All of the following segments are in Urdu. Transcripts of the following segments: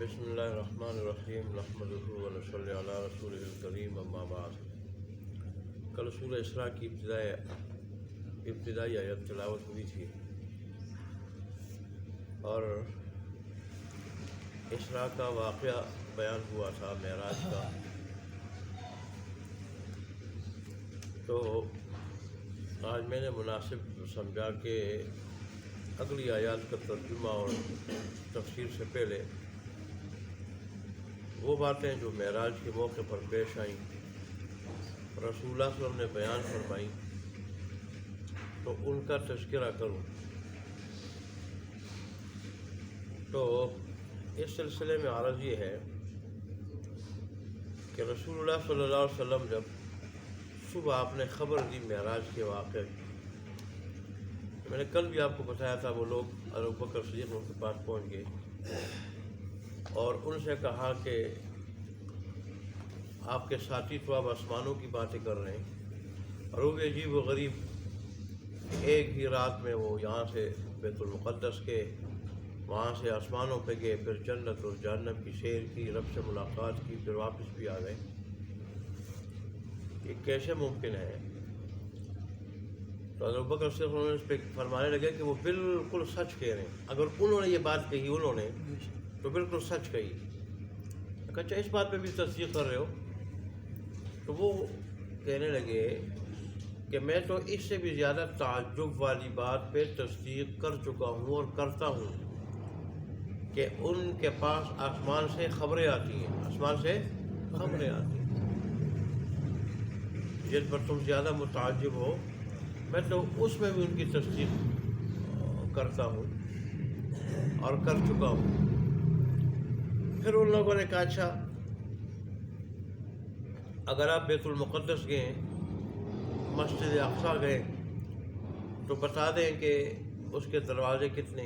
بسم اللہ الرحمن الرحیم نحمدہ و نصلی علی رسولہ الکریم اما بعد۔ کل سورہ اسراء کی ابتدائی آیت تلاوت ہوئی تھی اور اسراء کا واقعہ بیان ہوا تھا، معراج کا۔ تو آج میں نے مناسب سمجھا کہ اگلی آیات کا ترجمہ اور تفسیر سے پہلے وہ باتیں جو معراج کے موقع پر پیش آئیں، رسول اللہ صلی اللہ علیہ وسلم نے بیان فرمائیں، تو ان کا تذکرہ کروں۔ تو اس سلسلے میں عرض یہ ہے کہ رسول اللہ صلی اللہ علیہ وسلم جب صبح آپ نے خبر دی معراج کے واقعے کی، میں نے کل بھی آپ کو بتایا تھا، وہ لوگ ابوبکر صدیق ان کے پاس پہنچ گئے اور ان سے کہا کہ آپ کے ساتھی تو آپ آسمانوں کی باتیں کر رہے ہیں، اور وہ بھی عجیب و غریب، ایک ہی رات میں وہ یہاں سے بیت المقدس کے، وہاں سے آسمانوں پہ گئے، پھر جنت اور جہنم کی سیر کی، رب سے ملاقات کی، پھر واپس بھی آ گئے۔ یہ کیسے ممکن ہے؟ تو حضرت ابوبکر صدیق انہوں نے اس پہ فرمانے لگے کہ وہ بالکل سچ کہہ رہے ہیں، اگر انہوں نے یہ بات کہی انہوں نے تو بالکل سچ کہی۔ اچھا، اس بات پہ بھی تصدیق کر رہے ہو؟ تو وہ کہنے لگے کہ میں تو اس سے بھی زیادہ تعجب والی بات پہ تصدیق کر چکا ہوں اور کرتا ہوں کہ ان کے پاس آسمان سے خبریں آتی ہیں، آسمان سے خبریں آتی ہیں، جن پر تم زیادہ متعجب ہو، میں تو اس میں بھی ان کی تصدیق کرتا ہوں اور کر چکا ہوں۔ پھر ان لوگوں نے کہا اچھا، اگر آپ بیت المقدس گئے، مسجد اقصیٰ گئے، تو بتا دیں کہ اس کے دروازے کتنے،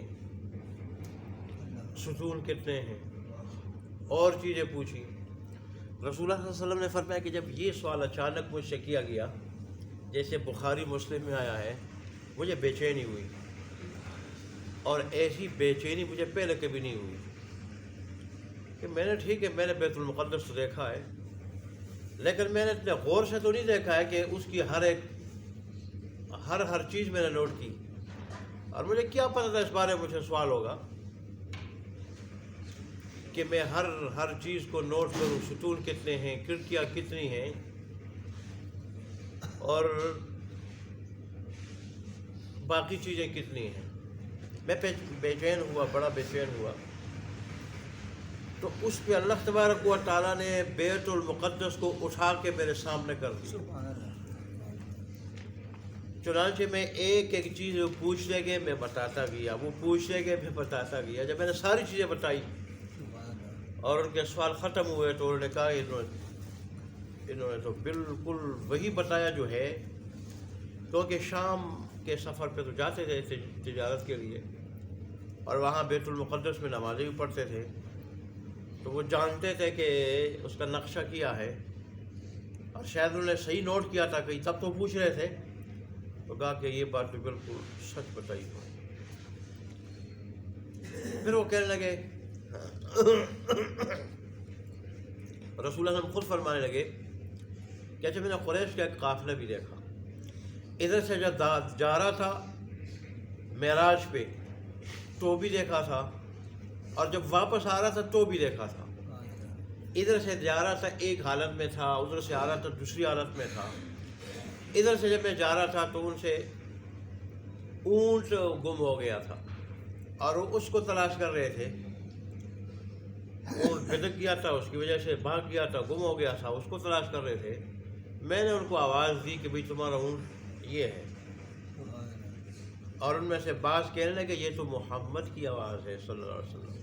ستون کتنے ہیں، اور چیزیں پوچھی۔ رسول اللہ صلی اللہ علیہ وسلم نے فرمایا کہ جب یہ سوال اچانک مجھ سے کیا گیا، جیسے بخاری مسلم میں آیا ہے، مجھے بے چینی ہوئی، اور ایسی بے چینی مجھے پہلے کبھی نہیں ہوئی کہ میں نے، ٹھیک ہے میں نے بیت المقدس تو دیکھا ہے، لیکن میں نے اتنے غور سے تو نہیں دیکھا ہے کہ اس کی ہر چیز میں نے نوٹ کی، اور مجھے کیا پتہ تھا اس بارے میں مجھے سوال ہوگا کہ میں ہر چیز کو نوٹ کروں، ستون کتنے ہیں، کھڑکیاں کتنی ہیں، اور باقی چیزیں کتنی ہیں۔ میں بے چین ہوا، بڑا بے چین ہوا۔ تو اس پہ اللہ تبارک و تعالیٰ نے بیت المقدس کو اٹھا کے میرے سامنے کر دیا۔ چنانچہ میں ایک ایک چیز پوچھتے گئے، میں بتاتا گیا، وہ پوچھتے گئے، میں بتاتا گیا۔ جب میں نے ساری چیزیں بتائی اور ان کے سوال ختم ہوئے تو انہوں نے کہا انہوں نے تو بالکل وہی بتایا جو ہے، کیونکہ شام کے سفر پہ تو جاتے تھے تجارت کے لیے، اور وہاں بیت المقدس میں نمازیں بھی پڑھتے تھے، تو وہ جانتے تھے کہ اس کا نقشہ کیا ہے، اور شاید انہوں نے صحیح نوٹ کیا تھا کہ تب تو پوچھ رہے تھے، تو کہا کہ یہ بات تو بالکل سچ بتائی ہو۔ پھر وہ کہنے لگے، رسول اللہ خود فرمانے لگے کہ اچھا، میں نے قریش کا ایک قافلہ بھی دیکھا، ادھر سے جب جا رہا تھا معراج پہ تو بھی دیکھا تھا، اور جب واپس آ رہا تھا تو بھی دیکھا تھا۔ ادھر سے جا رہا تھا ایک حالت میں تھا، ادھر سے آ رہا تھا دوسری حالت میں تھا۔ ادھر سے جب میں جا رہا تھا تو ان سے اونٹ گم ہو گیا تھا، اور وہ اس کو تلاش کر رہے تھے، اونٹ بھٹک گیا تھا، اس کی وجہ سے بھاگ گیا تھا، گم ہو گیا تھا، اس کو تلاش کر رہے تھے۔ میں نے ان کو آواز دی کہ بھئی تمہارا اونٹ یہ ہے، اور ان میں سے بعض کہنے لگے یہ تو محمد کی آواز ہے صلی اللہ علیہ وسلم۔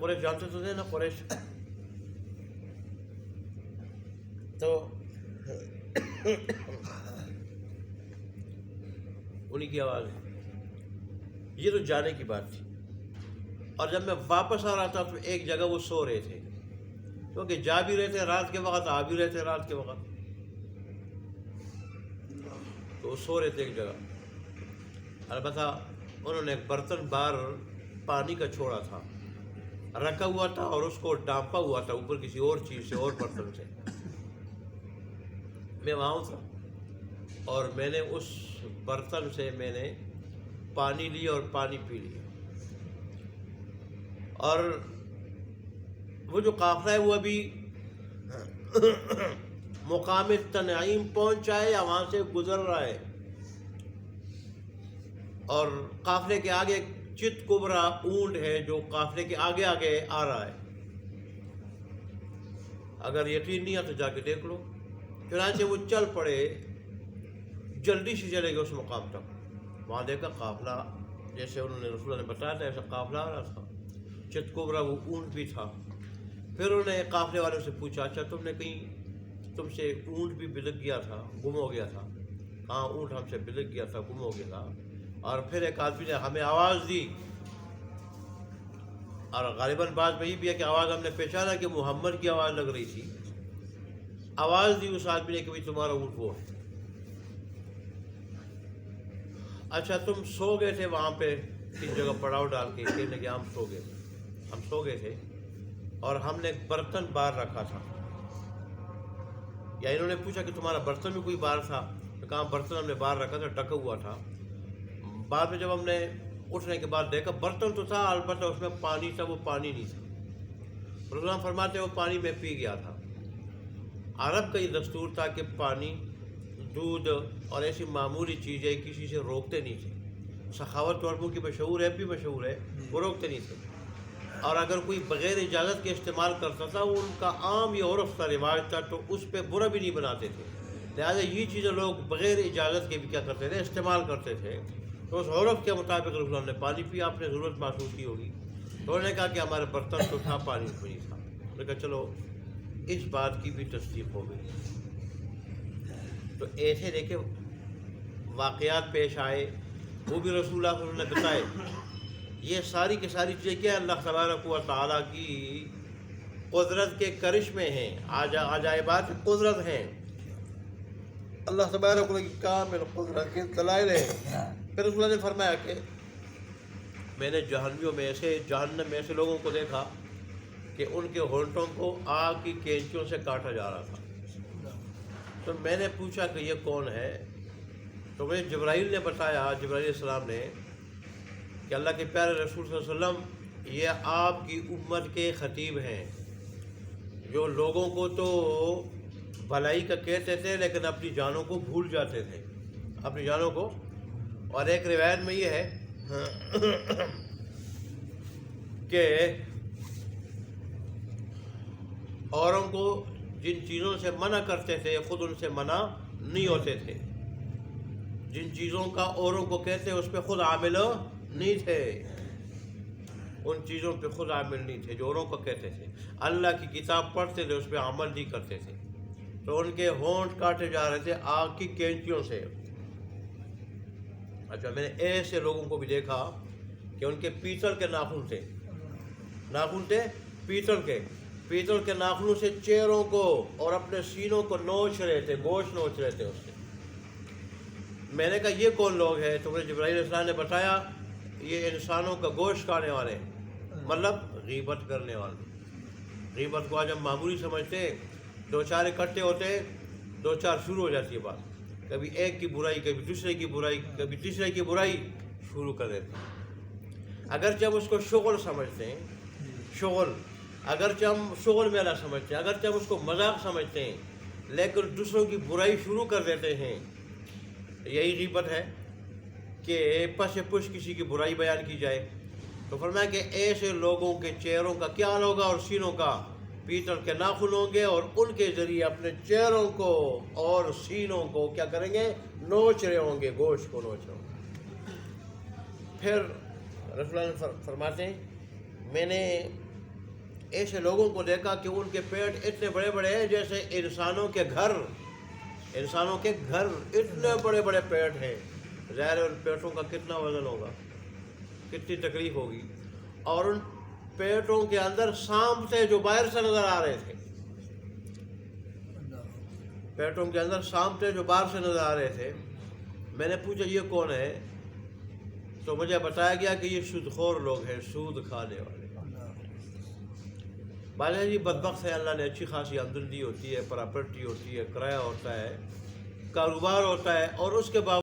قریش جانتے تو تھے نا، قریش تو انہی کی آواز ہے۔ یہ تو جانے کی بات تھی، اور جب میں واپس آ رہا تھا تو ایک جگہ وہ سو رہے تھے، کیونکہ جا بھی رہے تھے رات کے وقت، آ بھی رہے تھے رات کے وقت، تو وہ سو رہے تھے ایک جگہ۔ البتہ انہوں نے ایک برتن بار پانی کا چھوڑا تھا، رکھا ہوا تھا اور اس کو ڈانپا ہوا تھا اوپر کسی اور چیز سے اور برتن سے. میں وہاں تھا اور میں نے اس برتن سے میں نے پانی لیا اور پانی پی لیا. اور وہ جو قافلہ ہے وہ ابھی مقام تنعیم پہنچا ہے یا وہاں سے گزر رہا ہے. اور قافلے کے آگے چت کبرا اونٹ ہے جو قافلے کے آگے آگے آ رہا ہے. اگر یقین نہیں ہے تو جا کے دیکھ لو. چنانچہ وہ چل پڑے, جلدی سے چلے گئے اس مقام تک. وہاں دیکھا قافلہ جیسے انہوں نے رسول اللہ نے بتایا تھا ایسا قافلہ آ رہا تھا. چت کبرا وہ اونٹ بھی تھا. پھر انہوں نے قافلے والوں سے پوچھا اچھا تم نے کہیں تم سے اونٹ بھی بلک گیا تھا, گم ہو گیا تھا؟ ہاں اونٹ ہم سے بلک گیا تھا, گم ہو گیا تھا. اور پھر ایک آدمی نے ہمیں آواز دی, اور غالباً بات وہی بھی ہے کہ آواز ہم نے پہچانا کہ محمد کی آواز لگ رہی تھی. آواز دی اس آدمی نے کہ بھائی تمہارا اونٹ وہ ہے. اچھا تم سو گئے تھے وہاں پہ کس جگہ پڑاؤ ڈال کے؟ کہنے کہ ہم سو گئے تھے. ہم سو گئے تھے اور ہم نے ایک برتن باہر رکھا تھا. یا انہوں نے پوچھا کہ تمہارا برتن بھی کوئی باہر تھا؟ تو کہا برتن ہم نے باہر رکھا تھا, ڈھکا ہوا تھا. بعد میں جب ہم نے اٹھنے کے بعد دیکھا برتن تو تھا, البتہ اس میں پانی تھا, وہ پانی نہیں تھا. رسول اللہ فرماتے ہیں وہ پانی میں پی گیا تھا. عرب کا یہ دستور تھا کہ پانی, دودھ اور ایسی معمولی چیزیں کسی سے روکتے نہیں تھے. سخاوت عربوں کی مشہور ہے, بھی مشہور ہے, وہ روکتے نہیں تھے. اور اگر کوئی بغیر اجازت کے استعمال کرتا تھا, وہ ان کا عام یہ عرف کا رواج تھا, تو اس پہ برا بھی نہیں بناتے تھے. لہٰذا یہ چیزیں لوگ بغیر اجازت کے بھی کیا کرتے تھے, استعمال کرتے تھے. تو اس عرف کے مطابق رسول اللہ نے پانی پیا, آپ نے ضرورت محسوس کی ہوگی. تو انہوں نے کہا کہ ہمارے برتن تو تھا, پانی تو نہیں تھا. انہوں نے کہا چلو اس بات کی بھی تصدیق ہو گئی. تو ایسے دیکھے واقعات پیش آئے, وہ بھی رسول اللہ صلی اللہ علیہ وسلم نے بتائے. یہ ساری کی ساری چیزیں کیا اللہ تبارک و تعالیٰ کی قدرت کے کرشمے ہیں, عجائبات قدرت ہیں. اللہ تبارک و تعالیٰ کی کامل قدرت کے دلائل ہیں. پھر رسول اللہ نے فرمایا کہ میں نے جہنمیوں میں ایسے, جہنم میں ایسے لوگوں کو دیکھا کہ ان کے ہونٹوں کو آگ کی کینچیوں سے کاٹا جا رہا تھا. تو میں نے پوچھا کہ یہ کون ہے؟ تو مجھے جبرائیل نے بتایا, جبرائیل علیہ السلام نے, کہ اللہ کے پیارے رسول صلی اللہ علیہ وسلم یہ آپ کی امت کے خطیب ہیں, جو لوگوں کو تو بھلائی کا کہتے تھے لیکن اپنی جانوں کو بھول جاتے تھے, اپنی جانوں کو. اور ایک روایت میں یہ ہے کہ اوروں کو جن چیزوں سے منع کرتے تھے خود ان سے منع نہیں ہوتے تھے. جن چیزوں کا اوروں کو کہتے اس پہ خود عامل نہیں تھے, ان چیزوں پہ خود عامل نہیں تھے جو اوروں کو کہتے تھے. اللہ کی کتاب پڑھتے تھے, اس پہ عمل نہیں کرتے تھے. تو ان کے ہونٹ کاٹے جا رہے تھے آگ کی کینچیوں سے. اچھا میں نے ایسے لوگوں کو بھی دیکھا کہ ان کے پیتل کے ناخن تھے, ناخن تھے پیتل کے ناخنوں سے چہروں کو اور اپنے سینوں کو نوچ رہے تھے, گوشت نوچ رہے تھے اس سے. میں نے کہا یہ کون لوگ ہیں؟ تو مجھے جبرائیل علیہ السلام نے بتایا یہ انسانوں کا گوشت کھانے والے ہیں, مطلب غیبت کرنے والے. غیبت کو آج ہم معمولی سمجھتے ہیں, دو چار اکٹھے ہوتے, دو چار شروع ہو جاتی ہے بات, کبھی ایک کی برائی, کبھی دوسرے کی برائی, کبھی تیسرے کی برائی شروع کر دیتے ہیں. اگرچہ ہم اس کو شغل سمجھتے ہیں, شغل, اگرچہ ہم شغل میں نہ سمجھتے ہیں, اگرچہ ہم اس کو مذاق سمجھتے ہیں, لیکن دوسروں کی برائی شروع کر دیتے ہیں. یہی غیبت ہے کہ پس پش کسی کی برائی بیان کی جائے. تو فرمایا کہ ایسے لوگوں کے چہروں کا کیا حال ہوگا اور سینوں کا, پیتل کے ناخن ہوں گے اور ان کے ذریعے اپنے چہروں کو اور سینوں کو کیا کریں گے, نوچ رہے ہوں گے, گوشت کو نوچ رہے ہوں گے. پھر رسول اللہ فرماتے ہیں میں نے ایسے لوگوں کو دیکھا کہ ان کے پیٹ اتنے بڑے بڑے ہیں جیسے انسانوں کے گھر اتنے بڑے بڑے پیٹ ہیں. ظاہر ہے ان پیٹوں کا کتنا وزن ہوگا, کتنی تکلیف ہوگی. اور ان پیٹوں کے اندر سانپ تھے جو باہر سے نظر آ رہے تھے, پیٹوں کے اندر سانپ تھے جو باہر سے نظر آ رہے تھے. میں نے پوچھا یہ کون ہے؟ تو مجھے بتایا گیا کہ یہ سود خور لوگ ہیں, سود کھانے والے. بالا جی بدبخت ہے، اللہ نے اچھی خاصی آمدن دی ہوتی ہے، پراپرٹی ہوتی ہے، کرایہ ہوتا ہے، کاروبار ہوتا ہے، اور اس کے باوجود